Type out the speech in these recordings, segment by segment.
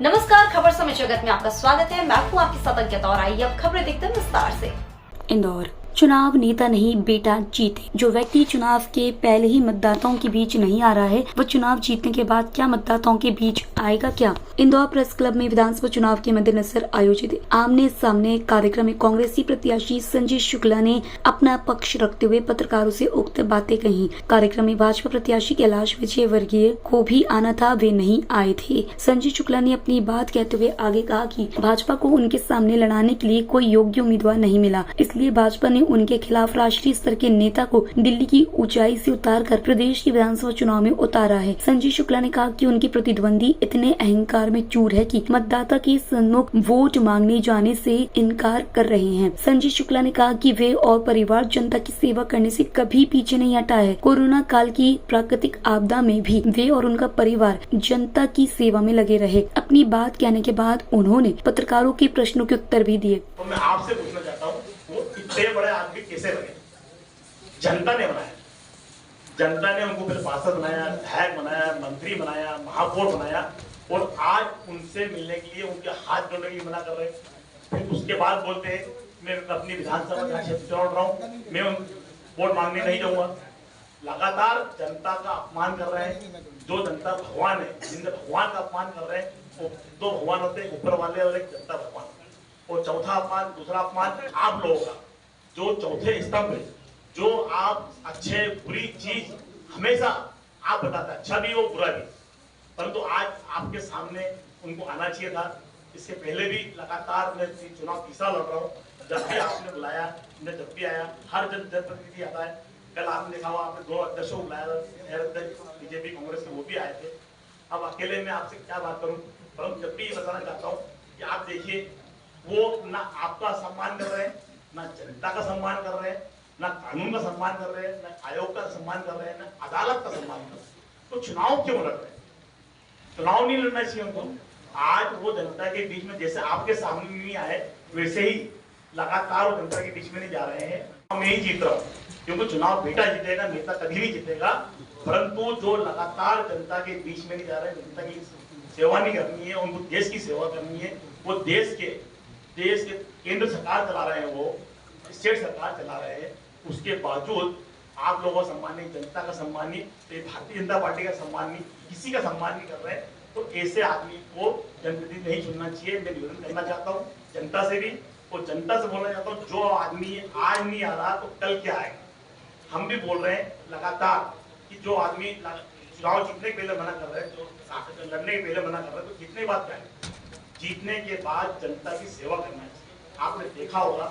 नमस्कार, खबर समय जगत में आपका स्वागत है। मैं हूं आपके साथ अंकिता और आइए अब खबरें देखते हैं विस्तार से। इंदौर चुनाव नेता नहीं बेटा जीते। जो व्यक्ति चुनाव के पहले ही मतदाताओं के बीच नहीं आ रहा है, वह चुनाव जीतने के बाद क्या मतदाताओं के बीच आएगा क्या? इंदौर प्रेस क्लब में विधानसभा चुनाव के मद्देनजर आयोजित आमने सामने कार्यक्रम में कांग्रेसी प्रत्याशी संजय शुक्ला ने अपना पक्ष रखते हुए पत्रकारों से उक्त बातें कही। कार्यक्रम में भाजपा प्रत्याशी कैलाश विजयवर्गीय को भी आना था, वे नहीं आए थे। संजय शुक्ला ने अपनी बात कहते हुए आगे कहा कि भाजपा को उनके सामने लड़ाने के लिए कोई योग्य उम्मीदवार नहीं मिला, इसलिए भाजपा ने उनके खिलाफ राष्ट्रीय स्तर के नेता को दिल्ली की ऊंचाई से उतारकर प्रदेश की विधानसभा चुनाव में उतारा है। संजय शुक्ला ने कहा कि उनके प्रतिद्वंदी इतने अहंकार में चूर है कि मतदाता के सम्मुख वोट मांगने जाने से इनकार कर रहे हैं। संजय शुक्ला ने कहा कि वे और परिवार जनता की सेवा करने से कभी पीछे नहीं हटा है। कोरोना काल की प्राकृतिक आपदा में भी वे और उनका परिवार जनता की सेवा में लगे रहे। अपनी बात कहने के बाद उन्होंने पत्रकारों के प्रश्नों के उत्तर भी दिए। तो मैं आपसे पूछना चाहता हूँ, वो इतने बड़े आदमी कैसे बने? जनता ने बनाया। जनता ने उनको फिर पार्षद बनाया, विधायक बनाया, मंत्री बनाया, महापौर बनाया, और आज उनसे मिलने के लिए, उनके हाथ जोड़ने के लिए मना कर रहे हैं। फिर उसके बाद बोलते हैं मैं अपनी विधानसभा क्षेत्र चुनाव लड़ रहा हूँ, मैं वोट मांगने नहीं जाऊंगा। लगातार जनता का अपमान कर रहे हैं। जो जनता भगवान है, जिनने भगवान का अपमान कर रहे हैं, वो दो भगवान होते हैं, ऊपर वाले और एक जनता भगवान। और चौथा अपमान, दूसरा अपमान आप लोगों का, जो चौथे स्तंभ है, जो आप अच्छे बुरी चीज हमेशा आप बताते हैं, अच्छा भी हो बुरा भी, परंतु आज आपके सामने उनको आना चाहिए था। इससे पहले भी लगातार मैं चुनाव तीसरा लड़ रहा हूँ, जब भी आपने बुलाया, मैं जब भी आया, हर जनप्रतिनिधि आता है। कल आपने देखा हुआ, आपने 2 अध्यक्षों को बुलाया था, बीजेपी कांग्रेस के, वो भी आए थे। अब अकेले में आपसे क्या बात करूं, परंतु जब भी ये बताना चाहता हूं कि आप देखिए, वो ना आपका सम्मान कर रहे हैं, ना जनता का सम्मान कर रहे हैं, ना कानून का सम्मान कर रहे हैं, ना आयोग का सम्मान कर रहे हैं, ना अदालत का सम्मान कर रहे हैं। तो चुनाव क्यों लड़ रहे हैं? चुनाव नहीं लड़ना चाहिए उनको। आज वो जनता के बीच में जैसे आपके सामने नहीं आए, वैसे ही लगातार वो जनता के बीच में नहीं जा रहे हैं। मैं ही जीत रहा हूँ, क्योंकि चुनाव बेटा जीतेगा, नेता कभी नहीं जीतेगा। परंतु जो लगातार जनता के बीच में नहीं जा रहे हैं, जनता की सेवा नहीं करनी है, उनको देश की सेवा करनी है, वो देश के केंद्र सरकार चला रहे हैं, वो स्टेट सरकार चला रहे हैं, उसके बावजूद आप लोगों का सम्मान नहीं, जनता का सम्मान नहीं, भारतीय जनता पार्टी का सम्मान नहीं, किसी का सम्मान नहीं कर रहे हैं। तो ऐसे आदमी को जनप्रतिनिधि नहीं चुनना चाहिए। मैं निवेदन करना चाहता हूँ जनता से भी, और जनता से बोलना चाहता हूँ, जो आदमी आज नहीं आ रहा तो कल क्या आएगा? हम भी बोल रहे हैं लगातार कि जो आदमी चुनाव जीतने के पहले मना कर रहे हैं, जो लड़ने के पहले मना कर रहे हैं, तो जीतने के बाद क्या है? जीतने के बाद जनता की सेवा करना चाहिए। आपने देखा होगा,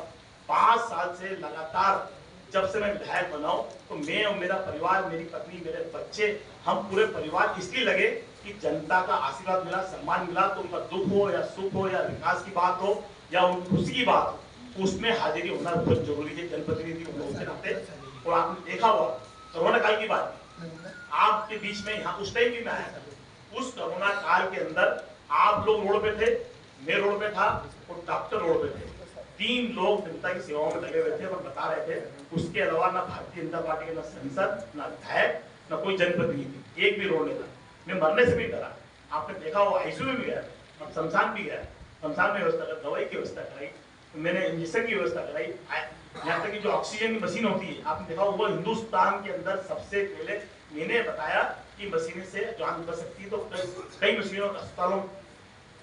5 साल से लगातार जब से मैं विधायक बना हूं, तो मैं और मेरा परिवार, मेरी पत्नी, मेरे बच्चे, हम पूरे परिवार इसलिए लगे कि जनता का आशीर्वाद मिला, सम्मान मिला, तो उनका दुख हो या सुख हो या विकास की बात हो या उनकी खुशी की बात हो, उसमें हाजिरी होना बहुत जरूरी है जनप्रतिनिधि के नाते। और आपने देखा हुआ कोरोना काल की बात, आपके बीच में यहाँ उस टाइम भी मैं आया था। उस कोरोना काल के अंदर आप लोग रोड पे थे, मैं रोड पे था, और डॉक्टर रोड पे थे। 3 लोग जनता की सेवाओं में लगे हुए थे और बता रहे थे। उसके अलावा ना भारतीय जनता पार्टी के, ना सांसद, ना विधायक, ना कोई जनप्रतिनिधि, एक भी रोड नहीं था। मैं मरने से भी डरा। आपने देखा वो आईसीयू में भी गया, अब शमशान भी गया, शमशान में व्यवस्था कर, दवाई की व्यवस्था कराई, मैंने इंजेक्शन की व्यवस्था कराई। यहाँ तक कि जो ऑक्सीजन की मशीन होती है, आपने देखा वो हिंदुस्तान के अंदर सबसे पहले मैंने बताया कि मशीन से जान बच सकती है। तो कई मशीनों अस्पतालों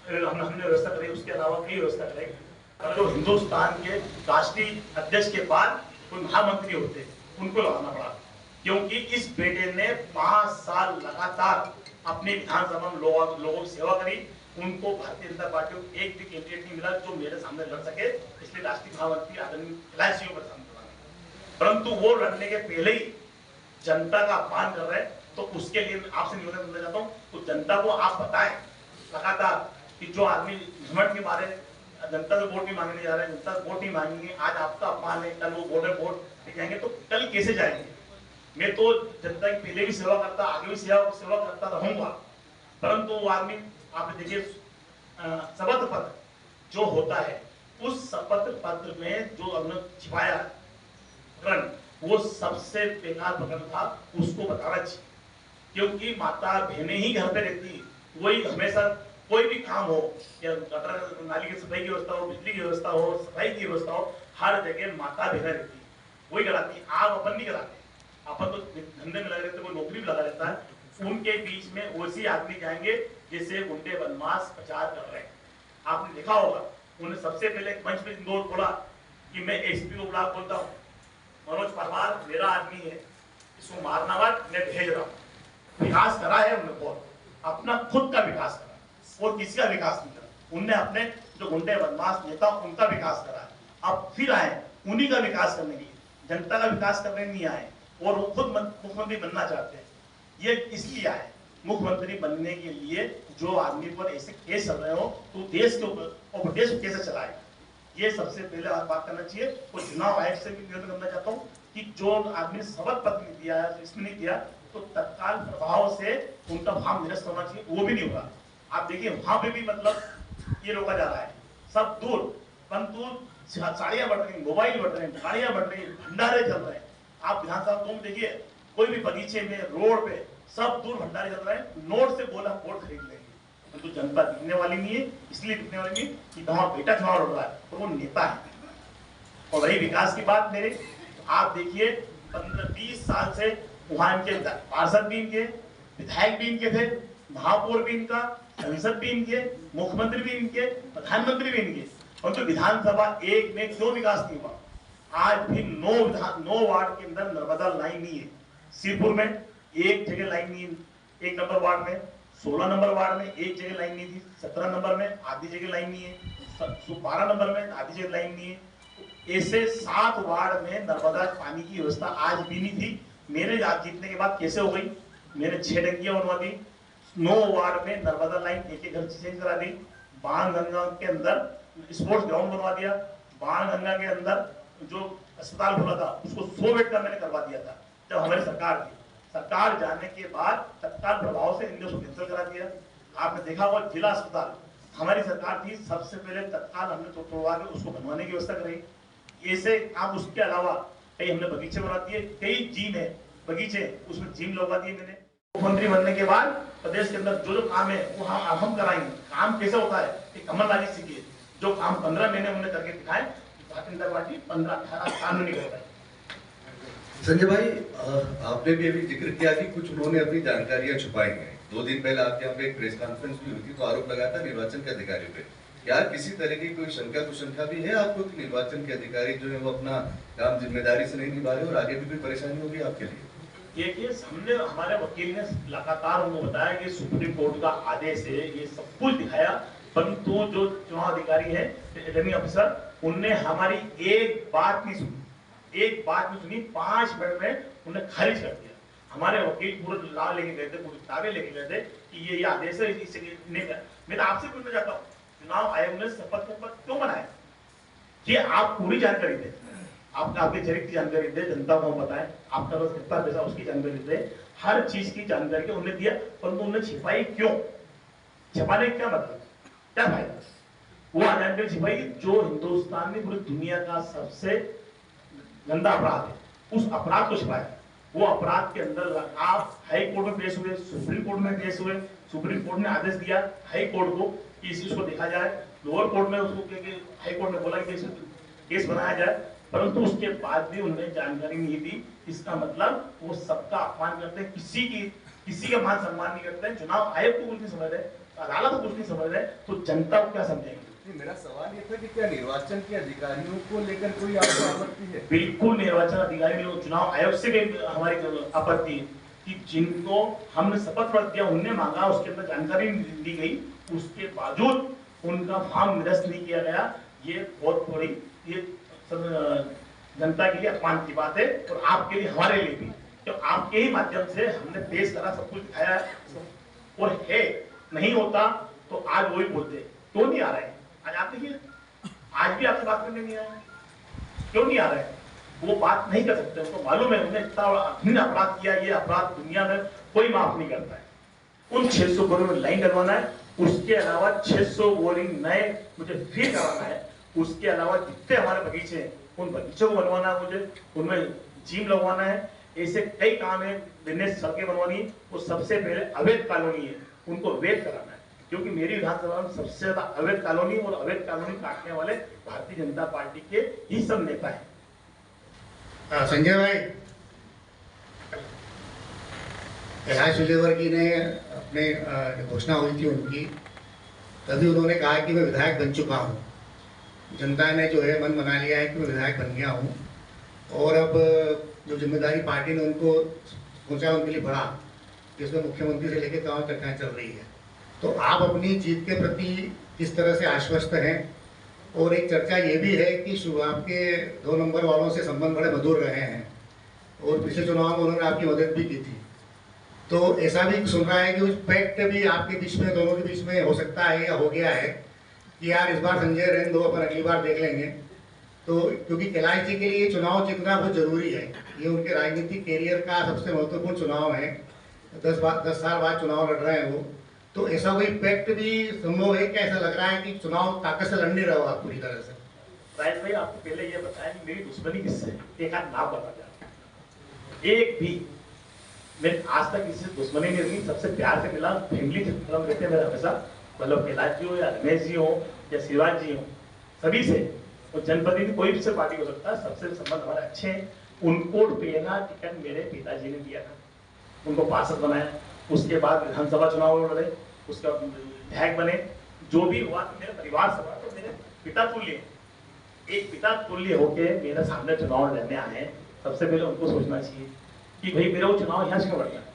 हमने व्यवस्था कराई, उसके अलावा कई व्यवस्था कराई। जो हिंदुस्तान के राष्ट्रीय अध्यक्ष के बाद कोई महामंत्री होते उनको लगाना पड़ा, क्योंकि इस बेटे ने 5 साल लगातार अपने विधानसभा में लोगों की सेवा करी। उनको भारतीय जनता पार्टी को एक भी कैंडिडेट नहीं मिला जो मेरे सामने लड़ सके, इसलिए राष्ट्रीय महामंत्री आदरणीय कैलाश जी को सामने लड़ा। परंतु वो लड़ने के पहले ही जनता का अपमान कर रहे हैं। तो उसके लिए मैं आपसे निवेदन करना चाहता हूँ, तो जनता को आप बताएं लगातार कि जो आदमी घमंड के मारे जनता से वोट नहीं मांगने जा रहे हैं, जनता से वोट नहीं मांगेंगे, आज आपका अपमान है, कल वो बोल रहे वोट जाएंगे, तो कल कैसे जाएंगे? मैं तो जनता की पहले भी सेवा करता, आगे भी सेवा करता रहूंगा। परंतु वो आदमी, आपने देखिए शपथ पत्र जो होता है, उस शपथ पत्र में जो हमने छिपाया प्रकरण, वो सबसे बेकार प्रकरण था, उसको बताना चाहिए। क्योंकि माता बहनें ही घर पे रहती, वही हमेशा कोई भी काम हो, या गटर नाली की सफाई की व्यवस्था हो, बिजली की व्यवस्था हो, सफाई की व्यवस्था हो, हर जगह माता बहना रहती है, वही कराती है। आप अपन नहीं कराते, अपन तो धंधे में लगे रहते, कोई नौकरी भी लगा रहता है। उनके बीच में वैसे आदमी जाएंगे जैसे गुंडे बदमाश प्रचार कर रहे हैं। आपने देखा होगा, उन्होंने सबसे पहले एक मंच पे इंदौर बोला कि मैं एसपी को बुला बोलता हूँ, मनोज परमार मेरा आदमी है, इसको मारना मत, मैं भेज रहा हूँ। विकास करा है उन्होंने बहुत, अपना खुद का विकास करा और किसी का विकास नहीं करा। उनने अपने जो गुंडे बदमाश नेता उनका विकास करा है। अब फिर आए उन्हीं का विकास करने के लिए, जनता का विकास करने नहीं आए, और वो खुद मुख्यमंत्री बनना चाहते हैं। ये इसलिए आए मुख्यमंत्री बनने के लिए, जो आदमी पर ऐसे केस चल रहे हो तो देश के ऊपर देश कैसे चलाएगा, ये सबसे पहले बात करना चाहिए। और चुनाव आयोग से भी निवेदन करना चाहता हूँ कि जो आदमी ने शपथ पत्र नहीं दिया है, इसमें नहीं दिया, तो तत्काल प्रभाव से उनका भाव निरस्त होना चाहिए, वो भी नहीं होगा। आप देखिए वहां पे भी मतलब ये रोका जा रहा है, सब दूर, परंतु साड़ियां बढ़ रही, मोबाइल बढ़ रहे हैं, गाड़ियां बढ़ रही, भंडारे चल रहे हैं। आप विधानसभा तुम देखिए, कोई भी बगीचे में, रोड पे, सब दूर भंडारे चल रहे हैं। नोट से बोला वोट खरीद लेंगे, तो जनता दिखने वाली नहीं है, इसलिए दिखने वाली नहीं कि वहां बेटा चुनाव लड़ रहा है तो वो नेता है। और वही विकास की बात मेरे, आप देखिए 15-20 साल से वहां इनके पार्षद भी इनके, विधायक भी इनके थे, महापौर भी इनका, संसद भी इनके, मुख्यमंत्री भी इनके, प्रधानमंत्री भी इनके, परंतु विधानसभा एक में क्यों विकास नहीं हुआ? आज भी 9 वार्ड के अंदर नर्मदा लाइन नहीं है। सिरपुर में एक जगह लाइन नहीं है, 1 नंबर वार्ड में, 16 नंबर वार्ड में एक जगह लाइन नहीं थी, 17 नंबर में आधी जगह लाइन नहीं है, 12 नंबर में आधी जगह लाइन नहीं है। ऐसे 7 वार्ड में नर्मदा पानी की व्यवस्था आज भी नहीं थी। मेरे जीतने के बाद कैसे हो गई? मैंने 6 टंकियां बनवा दी, 9 वार्ड में नर्मदा लाइन एक घर चेंज करा दी, बाणगंगा के अंदर स्पोर्ट्स ग्राउंड बनवा दिया, बाणगंगा के अंदर जो अस्पताल खुला था उसको 100 बेड का मैंने करवा दिया था जब हमारी सरकार थी। सरकार जाने के बाद तत्काल प्रभाव से इन को कैंसिल करा दिया। आपने देखा होगा जिला अस्पताल हमारी सरकार थी, सबसे पहले तत्काल हमने तोड़वा के उसको बनवाने की व्यवस्था कराई। ऐसे आप उसके अलावा कई हमने बगीचे बना दिए, कई जिम है बगीचे, उसमें जिम लगवा दिए मैंने। मुख्यमंत्री बनने के बाद प्रदेश के अंदर जो काम है वो हम कराएंगे। काम कैसे होता है कि कमलनाथ जी सीखिए, जो काम 15 महीने उन्होंने करके दिखाए, भारतीय जनता पार्टी 15-18 साल में नहीं कर पाई। संजय भाई, आपने भी अभी जिक्र किया कि कुछ उन्होंने अपनी जानकारियां छुपाई हैं। 2 दिन पहले आपके यहाँ पे एक प्रेस कॉन्फ्रेंस भी हुई थी, तो आरोप लगाया था निर्वाचन के अधिकारियों पे। क्या किसी तरह की कोई शंका कुशंका भी है आपको कि निर्वाचन के अधिकारी जो है वो अपना काम जिम्मेदारी से नहीं निभा रहे और आगे भी कोई परेशानी होगी आपके लिए? देखिए, हमने हमारे वकील ने लगातार उनको बताया कि सुप्रीम कोर्ट का आदेश है, ये सब कुछ दिखाया, परंतु जो चुनाव अधिकारी है, रिटर्निंग ऑफिसर, उनने हमारी एक बात नहीं सुनी, 5 मिनट में उन्हें खारिज कर दिया। हमारे वकील पूरे ला लेके गए थे, पूरी किताबें लेके गए थे कि ये आदेश है, इससे नहीं कर। मैं तो आपसे पूछना चाहता हूँ, चुनाव आयोग ने शपथ पत्र क्यों बनाया? कि आप पूरी जानकारी दें, आपके चरित्र की जानकारी दे, जनता को बताएं, आपका बस कितना पैसा उसकी जानकारी दे, हर चीज की जानकारी उन्हें दिया, परंतु उन्हें छिपाई क्यों? छिपाने का क्या मतलब, क्या फायदा? वो जानकारी छिपाई जो हिंदुस्तान में पूरी दुनिया का सबसे गंदा अपराध है, उस अपराध को छिपाया। वो अपराध के अंदर आप हाई कोर्ट में पेश हुए, सुप्रीम कोर्ट में पेश हुए, सुप्रीम कोर्ट ने आदेश दिया हाई कोर्ट को कि इस चीज को देखा जाए, लोअर कोर्ट में उसको हाई कोर्ट ने बोला कि केस बनाया जाए, परंतु उसके बाद भी उन्हें जानकारी नहीं दी। इसका मतलब वो सबका अपमान करते हैं, किसी का मान सम्मान नहीं करते हैं, चुनाव आयोग को कुछ नहीं समझ रहे, अदालत को कुछ नहीं समझ रहे, तो जनता को क्या समझेंगे? मेरा सवाल ये था कि क्या निर्वाचन के अधिकारियों को लेकर कोई आपको आपत्ति है? बिल्कुल निर्वाचन अधिकारी लोग, चुनाव आयोग से भी हमारी आपत्ति है कि जिनको हमने शपथ पत्र दिया, उनने मांगा, उसके अंदर जानकारी दी गई, उसके बावजूद उनका फॉर्म निरस्त नहीं किया गया। ये बहुत बड़ी, ये जनता के लिए अपमान की बात है और आपके लिए, हमारे लिए भी, तो आपके ही माध्यम से हमने पेश करा, सब कुछ दिखाया और है। नहीं होता तो आज वही बोलते, क्यों नहीं आ रहे? आज आप देखिए, आज भी आपसे बात करने नहीं आए, क्यों नहीं आ रहे? वो बात नहीं कर सकते, उनको मालूम है उन्हें इतना घृण्य अपराध किया, ये अपराध दुनिया में कोई माफ नहीं करता है। उन 600 बोरिंग में लाइन डलवाना है, उसके अलावा 600 बोरिंग नए मुझे फिर कराना है, उसके अलावा जितने हमारे बगीचे हैं उन बगीचों को बनवाना है, मुझे उनमें जिम लगवाना है, ऐसे कई काम है, बिजनेस सड़कें बनवानी है। वो सबसे पहले अवैध कॉलोनी है, उनको वैध कराना है। क्योंकि मेरी विधानसभा में सबसे ज्यादा अवैध कॉलोनी और अवैध कॉलोनी काटने वाले भारतीय जनता पार्टी के ही सब नेता हैं। संजय भाई, कैलाश विजयवर्गीय ने अपने घोषणा हुई थी उनकी, तभी उन्होंने कहा कि मैं विधायक बन चुका हूँ। जनता ने जो है मन बना लिया है कि मैं विधायक बन गया हूँ, और अब जो जिम्मेदारी पार्टी ने उनको सोचा उनके लिए बढ़ा, जिसमें मुख्यमंत्री से लेकर गाँव तक चल रही है। तो आप अपनी जीत के प्रति किस तरह से आश्वस्त हैं? और एक चर्चा ये भी है कि आपके 2 नंबर वालों से संबंध बड़े मधुर रहे हैं, और पिछले चुनाव में उन्होंने आपकी मदद भी की थी। तो ऐसा भी सुन रहा है कि उस पैक्ट भी आपके बीच में, दोनों के बीच में हो सकता है या हो गया है कि यार इस बार संजय रहने दो, अपन अगली बार देख लेंगे। तो क्योंकि कैलाश जी के लिए चुनाव जीतना बहुत जरूरी है, ये उनके राजनीतिक कैरियर का सबसे महत्वपूर्ण चुनाव है। 10 साल बाद चुनाव लड़ रहे हैं वो। तो ऐसा कोई पैक्ट भी संभव है क्या? ऐसा लग रहा है कि चुनाव ताकत से लड़ नहीं रहे हो आप पूरी तरह से? राजेश भाई, आपको पहले ये बताया कि मेरी दुश्मनी किससे है, एक आध नाम बता दिया। एक भी मैं आज तक किसी से दुश्मनी नहीं रही, सबसे प्यार से मिला, फैमिली से मतलब रहते हैं मेरा हमेशा, मतलब कैलाश जी हो या रमेश जी हो या शिवराज जी हो, सभी से। और जनप्रतिनिधि कोई भी से पार्टी हो सकता है, सबसे संबंध हमारे अच्छे हैं। उनको पहला टिकट मेरे पिताजी ने दिया था, उनको पार्षद बनाया, उसके बाद विधानसभा चुनाव लड़े, उसके बाद विधायक बने। जो भी हुआ मेरे परिवार से, तो मेरे पिता तुल्य, एक पिता तुल्य होके मेरे सामने चुनाव लड़ने आए। सबसे पहले उनको सोचना चाहिए कि भाई मेरा वो चुनाव यहाँ से क्यों लड़ना है।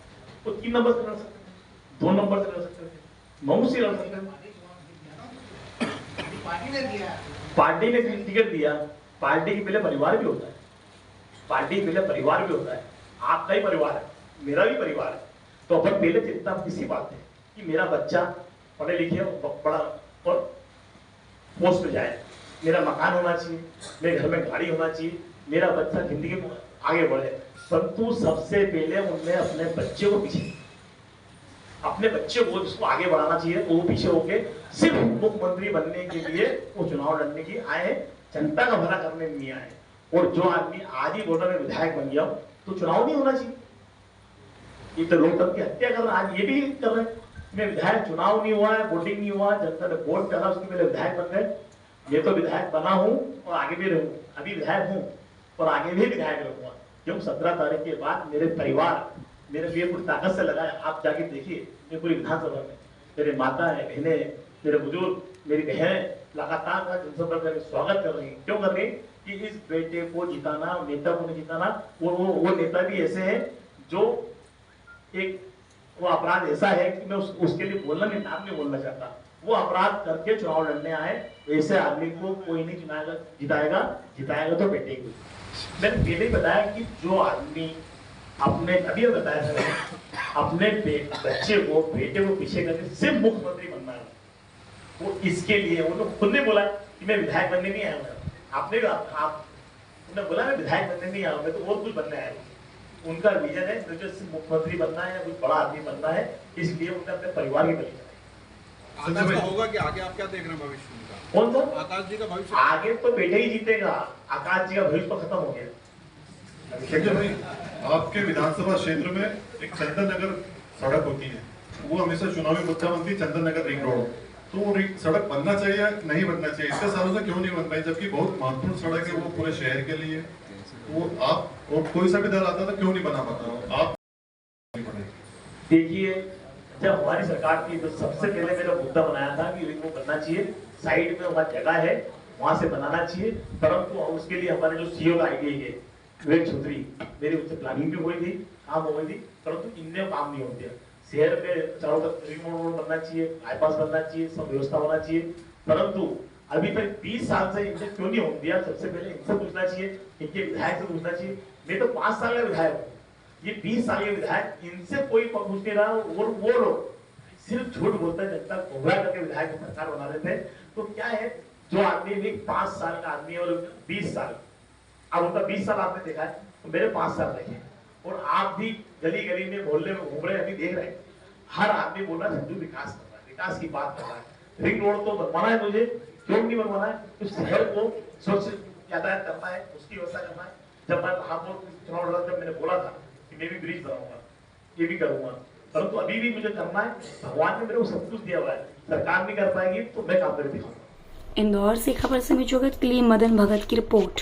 वो 3 नंबर से लड़ सकते थे, 2 नंबर से लड़ सकते थे, मऊ से लड़ सकते थे। पार्टी ने टिकट दिया। पार्टी के पहले परिवार भी होता है, पार्टी के पहले परिवार भी होता है। आपका ही परिवार है, मेरा भी परिवार है। तो अपन पहले चिंता किसी बात है कि मेरा बच्चा पढ़े लिखे बड़ा और पोस्ट पे जाए, मेरा मकान होना चाहिए, मेरे घर में गाड़ी होना चाहिए, मेरा बच्चा जिंदगी में आगे बढ़े। परंतु सबसे पहले उनने अपने बच्चे को पीछे, अपने बच्चे को जिसको आगे बढ़ाना चाहिए वो पीछे होके सिर्फ मुख्यमंत्री बनने के लिए वो चुनाव लड़ने की आए, जनता का भला करने नहीं आए। और जो आदमी आज ही वोटर में विधायक बन गया तो चुनाव नहीं होना चाहिए। ये तो लोकतंत्र की हत्या कर रहा है, आज ये भी कर रहे हैं। मैं विधायक, चुनाव नहीं हुआ है, वोटिंग नहीं हुआ, जनता ने वोट डाला, उसके पहले विधायक बन गए। ये तो विधायक बना हूं और आगे भी रहूं, अभी विधायक हूं और आगे भी विधायक रहूंगा। क्यों? 17 तारीख के बाद मेरे परिवार मेरे लिए पूरी ताकत से लगाए। आप जाके देखिए, मैं पूरी विधानसभा में मेरे माता है, बहनें, मेरे बुजुर्ग, मेरी बहन लगातार का जनसभा में स्वागत कर रही है। क्यों कर रही? कि इस बेटे को जिताना, नेता को नहीं जिताना। वो नेता भी ऐसे है जो एक वो अपराध ऐसा है कि मैं उसके लिए बोलना नहीं, नाम नहीं बोलना चाहता। वो अपराध करके चुनाव लड़ने आए, ऐसे आदमी को कोई नहीं जिताएगा तो बेटे को। मैंने पहले ही बताया कि जो आदमी अपने, अभी बताया था, अपने बच्चे को, बेटे को पीछे करके सिर्फ मुख्यमंत्री बनना है, वो इसके लिए उन्होंने खुद ने बोला कि मैं विधायक बनने नहीं आया हूँ। आपने उन्होंने बोला मैं विधायक बनने नहीं आया हूँ, मैं तो और कुछ बनने आया हूँ। उनका विजन है मुझे सिर्फ मुख्यमंत्री बनना है या कुछ बड़ा आदमी बनना है, इसलिए उन्होंने अपने परिवार की बलि आकाश का होगा कि आगे आप क्या देख रहे हैं भविष्य उनका? कौन सा आकाश जी का भविष्य? आगे तो बेटे ही जीतेगा। आकाश जी का भविष्य तो खत्म हो गया। संजय भाई, आपके विधानसभा क्षेत्र में एक चंदन नगर सड़क होती है, वो हमेशा चुनावी मुद्दा बनती है, चंदन नगर रिंग रोड। तो वो सड़क बनना चाहिए या नहीं बनना चाहिए? इतने सालों से क्यों नहीं बन पाई, जबकि बहुत महत्वपूर्ण सड़क है वो पूरे शहर के लिए। वो आप और कोई सा भी दल आता था, क्यों नहीं बना पाता आप? देखिए, जब हमारी सरकार थी तो सबसे पहले मेरा मुद्दा बनाया था कि वो करना चाहिए, साइड में वहाँ जगह है वहां से बनाना चाहिए। परंतु उसके लिए हमारे जो सीओ का आईडी है विवेक चौधरी, मेरी उससे प्लानिंग भी हुई थी, काम हो गई थी, परंतु इनने काम नहीं हो दिया। शहर में चारों तरफ रिंग रोड बनना चाहिए, बाईपास बनना चाहिए, सब व्यवस्था होना चाहिए। परंतु अभी तक 20 साल से इनसे क्यों नहीं हो दिया? सबसे पहले इनसे पूछना चाहिए, इनके विधायक से पूछना चाहिए। मैं तो 5 साल का विधायक हूँ, ये 20 साल के विधायक, इनसे कोई पूछ नहीं रहा। और वो लोग सिर्फ झूठ बोलते हैं, जनता को गुमराह करके विधायक को सरकार बना देते हैं। तो क्या है, जो आदमी भी 5 साल का आदमी और 20 साल, अब उनका 20 साल आपने देखा है, तो मेरे 5 साल देखे। और आप भी गली गली में, मोहल्ले में घूम रहे, अभी देख रहे हैं, हर आदमी बोल रहा है संजू विकास कर रहा है, विकास की बात कर रहा है। रिंग रोड तो बनवाना है मुझे, क्यों नहीं बनवाना है? तो शहर को स्वच्छ यातायात करना है, उसकी व्यवस्था करना है। जब मैं महापौर चुनाव लड़ा, जब मैंने बोला था कि मैं भी ब्रिज बनाऊंगा, ये भी करूंगा, परंतु अभी भी मुझे करना है, भगवान ने मेरे को सब कुछ दिया हुआ है, सरकार नहीं कर पाएगी तो मैं काम करके दिखाऊंगा। इंदौर से खबर समय जगत के लिए मदन भगत की report.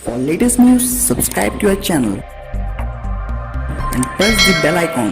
For latest news, subscribe to our channel and press the bell icon